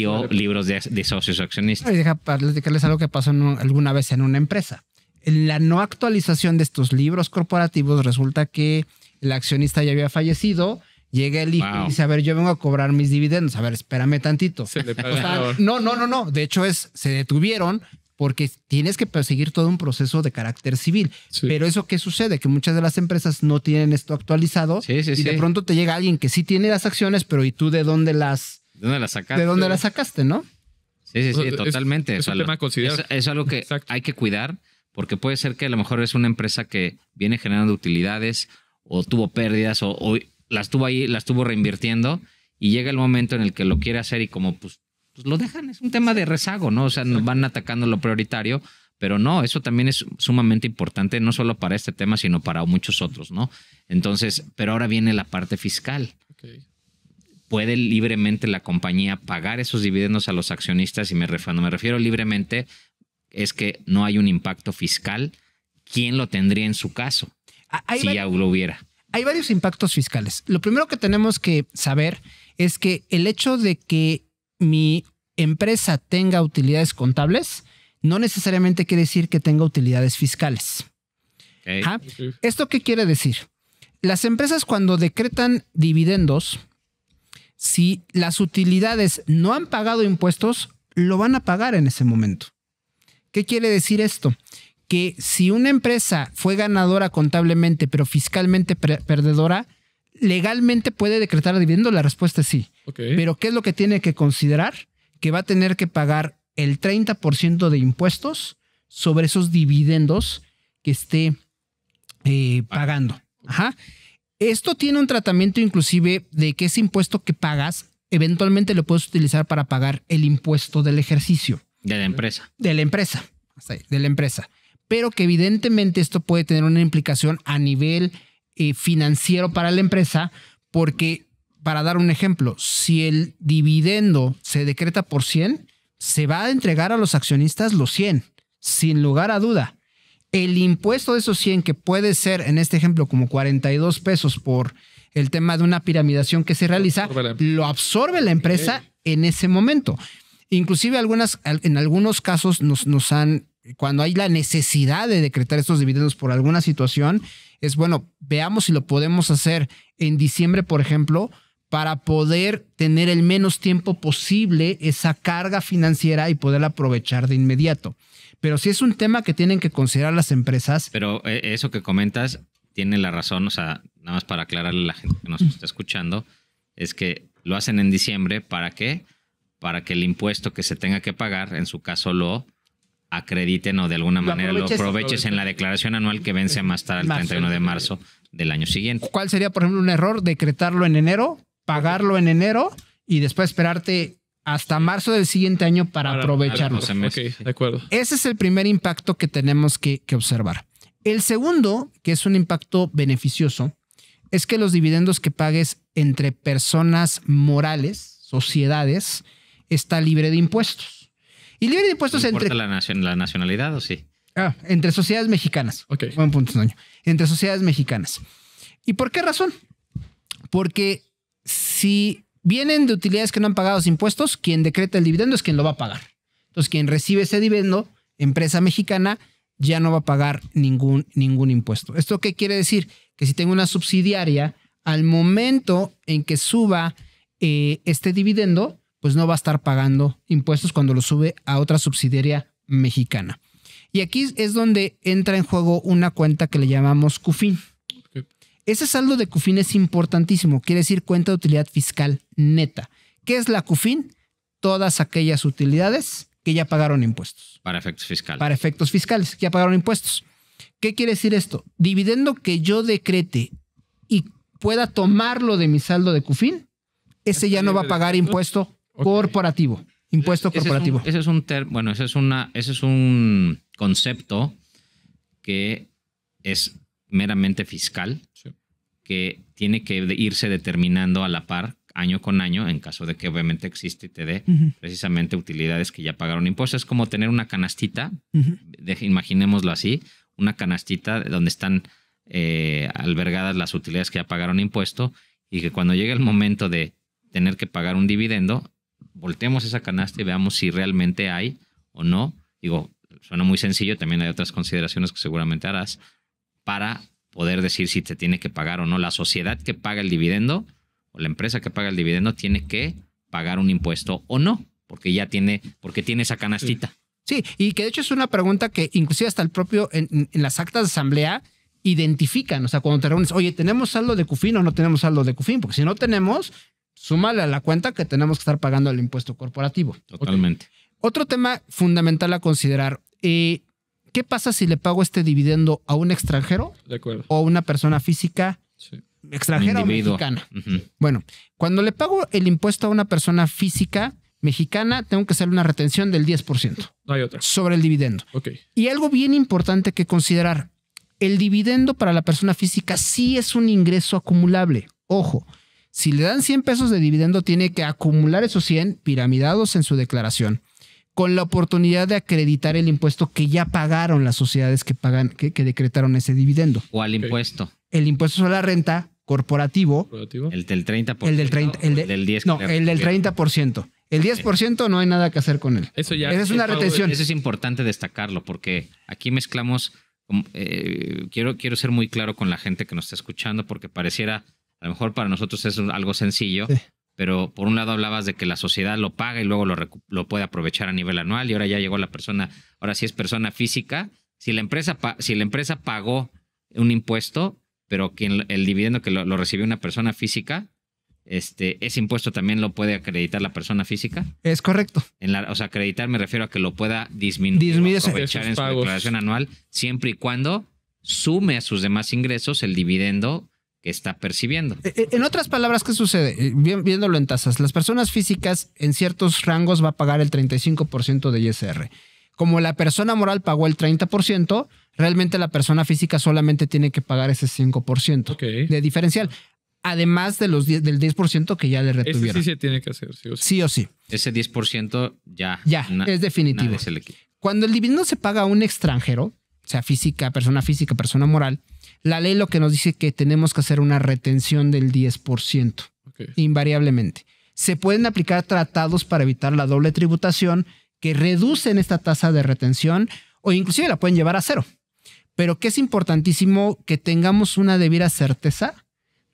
o libros de socios accionistas. Y deja platicarles algo que pasó alguna vez en una empresa. En la no actualización de estos libros corporativos resulta que el accionista ya había fallecido. Llega el hijo y dice, a ver, yo vengo a cobrar mis dividendos. A ver, espérame tantito. Se le O sea, pagaron. no. De hecho, se detuvieron porque tienes que perseguir todo un proceso de carácter civil. Sí. Pero eso, ¿qué sucede? Que muchas de las empresas no tienen esto actualizado. Sí, sí, y de sí. pronto te llega alguien que sí tiene las acciones, pero ¿y tú de dónde las sacaste? ¿De dónde las sacaste, no? Sí, sí, sí, Es- totalmente. es un Eso tema a considerar. Es algo que Exacto. hay que cuidar, porque puede ser que a lo mejor es una empresa que viene generando utilidades o tuvo pérdidas o las tuvo ahí, las tuvo reinvirtiendo y llega el momento en el que lo quiere hacer y como pues lo dejan. Es un tema de rezago, ¿no? O sea, nos van atacando lo prioritario, pero no, eso también es sumamente importante, no solo para este tema, sino para muchos otros, ¿no? Entonces, pero ahora viene la parte fiscal. Ok. ¿Puede libremente la compañía pagar esos dividendos a los accionistas? Y cuando me refiero libremente, es que no hay un impacto fiscal. ¿Quién lo tendría en su caso? Si ya lo hubiera. Hay varios impactos fiscales. Lo primero que tenemos que saber es que el hecho de que mi empresa tenga utilidades contables no necesariamente quiere decir que tenga utilidades fiscales. ¿Ok? Ajá. ¿Esto qué quiere decir? Las empresas cuando decretan dividendos, si las utilidades no han pagado impuestos, lo van a pagar en ese momento. ¿Qué quiere decir esto? Que si una empresa fue ganadora contablemente, pero fiscalmente perdedora, legalmente puede decretar dividendo. La respuesta es sí. Ok. Pero ¿qué es lo que tiene que considerar? Que va a tener que pagar el 30% de impuestos sobre esos dividendos que esté pagando. Ajá. Esto tiene un tratamiento inclusive de que ese impuesto que pagas, eventualmente lo puedes utilizar para pagar el impuesto del ejercicio. De la empresa. De la empresa. Hasta ahí, de la empresa. Pero que evidentemente esto puede tener una implicación a nivel financiero para la empresa, porque, para dar un ejemplo, si el dividendo se decreta por 100, se va a entregar a los accionistas los 100, sin lugar a duda. El impuesto de esos 100, que puede ser, en este ejemplo, como 42 pesos por el tema de una piramidación que se realiza, lo absorbe la empresa en ese momento. Inclusive en algunos casos nos han, cuando hay la necesidad de decretar estos dividendos por alguna situación, es bueno, veamos si lo podemos hacer en diciembre, por ejemplo, para poder tener el menos tiempo posible esa carga financiera y poderla aprovechar de inmediato. Pero sí es un tema que tienen que considerar las empresas. Pero eso que comentas tiene la razón, o sea, nada más para aclararle a la gente que nos está escuchando, es que lo hacen en diciembre, ¿para qué? Para que el impuesto que se tenga que pagar, en su caso lo acrediten o de alguna manera lo aproveches en la declaración anual que vence más tarde el 31 de marzo del año siguiente. ¿Cuál sería, por ejemplo, un error? Decretarlo en enero, pagarlo en enero y después esperarte hasta marzo del siguiente año para aprovecharlo. Ok, de acuerdo. Ese es el primer impacto que tenemos que observar. El segundo, que es un impacto beneficioso, es que los dividendos que pagues entre personas morales, sociedades, está libre de impuestos. Y libre de impuestos ¿No importa entre... la nacionalidad o sí? Entre sociedades mexicanas. Ok. Buen punto, Toño. Entre sociedades mexicanas. ¿Y por qué razón? Porque si vienen de utilidades que no han pagado los impuestos, quien decreta el dividendo es quien lo va a pagar. Entonces, quien recibe ese dividendo, empresa mexicana, ya no va a pagar ningún impuesto. ¿Esto qué quiere decir? Que si tengo una subsidiaria, al momento en que suba este dividendo, pues no va a estar pagando impuestos cuando lo sube a otra subsidiaria mexicana. Y aquí es donde entra en juego una cuenta que le llamamos CUFIN. Ese saldo de CUFIN es importantísimo, quiere decir cuenta de utilidad fiscal neta. ¿Qué es la CUFIN? Todas aquellas utilidades que ya pagaron impuestos. Para efectos fiscales. Para efectos fiscales, que ya pagaron impuestos. ¿Qué quiere decir esto? Dividendo que yo decrete y pueda tomarlo de mi saldo de CUFIN, ese ya no va a pagar impuesto corporativo. Impuesto corporativo. Ese es un concepto que es meramente fiscal, que tiene que irse determinando a la par año con año, en caso de que obviamente existe y te dé precisamente utilidades que ya pagaron impuestos. Es como tener una canastita, imaginémoslo así, una canastita donde están albergadas las utilidades que ya pagaron impuesto, y que cuando llegue el momento de tener que pagar un dividendo, volteemos esa canasta y veamos si realmente hay o no. Digo, suena muy sencillo, también hay otras consideraciones que seguramente harás para poder decir si te tiene que pagar o no. La sociedad que paga el dividendo o la empresa que paga el dividendo tiene que pagar un impuesto o no, porque tiene esa canastita. Sí, y que de hecho es una pregunta que inclusive hasta el propio en las actas de asamblea identifican. O sea, cuando te reúnes, oye, ¿tenemos saldo de CUFIN o no tenemos saldo de CUFIN? Porque si no tenemos, súmale a la cuenta que tenemos que estar pagando el impuesto corporativo. Totalmente. Okay. Otro tema fundamental a considerar, ¿qué pasa si le pago este dividendo a un extranjero o a una persona física extranjera o mexicana? Bueno, cuando le pago el impuesto a una persona física mexicana, tengo que hacer una retención del 10%. No hay otra. Sobre el dividendo. Okay. Y algo bien importante que considerar, el dividendo para la persona física sí es un ingreso acumulable. Ojo, si le dan 100 pesos de dividendo, tiene que acumular esos 100 piramidados en su declaración, con la oportunidad de acreditar el impuesto que ya pagaron las sociedades que decretaron ese dividendo. O al impuesto. El impuesto sobre la renta corporativo. El del 30%. El del 30%. El del 10%. No, el del 30%. El 10% no hay nada que hacer con él. Eso ya. Esa es una retención. Eso es importante destacarlo, porque aquí mezclamos. Quiero ser muy claro con la gente que nos está escuchando, porque pareciera, a lo mejor para nosotros es algo sencillo. Sí. Pero por un lado hablabas de que la sociedad lo paga y luego lo puede aprovechar a nivel anual, y ahora ya llegó la persona, ahora sí es persona física. Si la empresa pagó un impuesto, pero el dividendo que lo recibió una persona física, ese impuesto también lo puede acreditar la persona física. Es correcto. O sea, acreditar me refiero a que lo pueda disminuir, aprovechar en su declaración anual, siempre y cuando sume a sus demás ingresos el dividendo que está percibiendo. En otras palabras, ¿qué sucede? Viéndolo en tasas, las personas físicas en ciertos rangos va a pagar el 35% de ISR. Como la persona moral pagó el 30%, realmente la persona física solamente tiene que pagar ese 5% de diferencial. Además de del 10% que ya le retuvieron. Ese sí se tiene que hacer, sí o sí. Sí o sí. Ese 10% ya es definitivo. Cuando el dividendo se paga a un extranjero, sea persona física, persona moral, la ley lo que nos dice que tenemos que hacer una retención del 10%, invariablemente. Se pueden aplicar tratados para evitar la doble tributación que reducen esta tasa de retención, o inclusive la pueden llevar a cero. Pero que es importantísimo que tengamos una debida certeza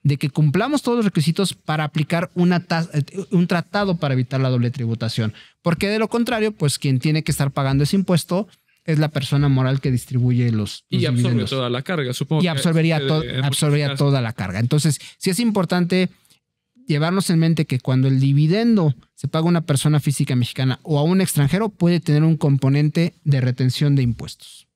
de que cumplamos todos los requisitos para aplicar un tratado para evitar la doble tributación. Porque de lo contrario, pues quien tiene que estar pagando ese impuesto es la persona moral que distribuye los y absorbe dividendos. Toda la carga, supongo. Y absorbería toda la carga. Entonces, sí es importante llevarnos en mente que cuando el dividendo se paga a una persona física mexicana o a un extranjero, puede tener un componente de retención de impuestos.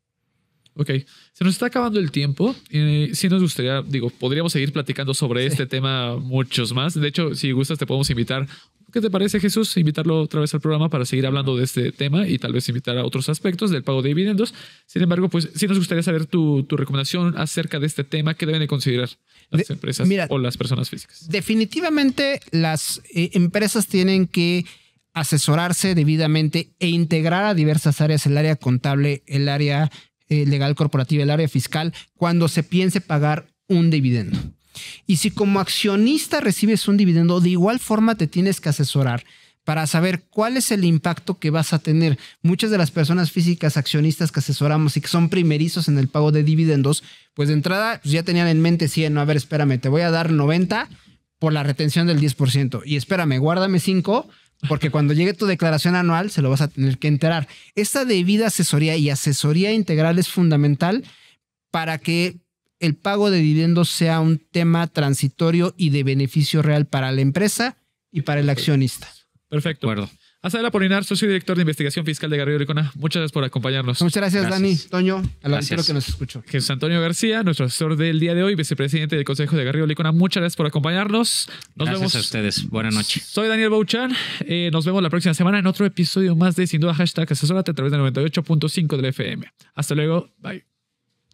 Ok, se nos está acabando el tiempo. Sí nos gustaría, podríamos seguir platicando sobre este tema muchos más. De hecho, si gustas, te podemos invitar. ¿Qué te parece, Jesús? Invitarlo otra vez al programa para seguir hablando de este tema y tal vez invitar a otros aspectos del pago de dividendos. Sin embargo, pues sí nos gustaría saber tu recomendación acerca de este tema. ¿Qué deben de considerar las empresas o las personas físicas? Definitivamente las empresas tienen que asesorarse debidamente e integrar a diversas áreas, el área contable, el área legal corporativa, el área fiscal, cuando se piense pagar un dividendo. Y si como accionista recibes un dividendo, de igual forma te tienes que asesorar para saber cuál es el impacto que vas a tener. Muchas de las personas físicas accionistas que asesoramos y que son primerizos en el pago de dividendos, pues de entrada pues ya tenían en mente 100, no, a ver, espérame, te voy a dar 90 por la retención del 10%. Y espérame, guárdame 5 porque cuando llegue tu declaración anual se lo vas a tener que enterar. Esta debida asesoría y asesoría integral es fundamental para que el pago de dividendos sea un tema transitorio y de beneficio real para la empresa y para el accionista. Perfecto. Azael Apolinar, socio director de investigación fiscal de Garrido Licona. Muchas gracias por acompañarnos. Muchas gracias, Dani, Toño, al auditorio que nos escuchó. Jesús Antonio García, nuestro asesor del día de hoy, vicepresidente del Consejo de Garrido Licona. Muchas gracias por acompañarnos. Nos vemos. Gracias a ustedes. Buenas noches. Soy Daniel Bouchan. Nos vemos la próxima semana en otro episodio más de Sin Duda #Asesórate a través del 98.5 del FM. Hasta luego. Bye.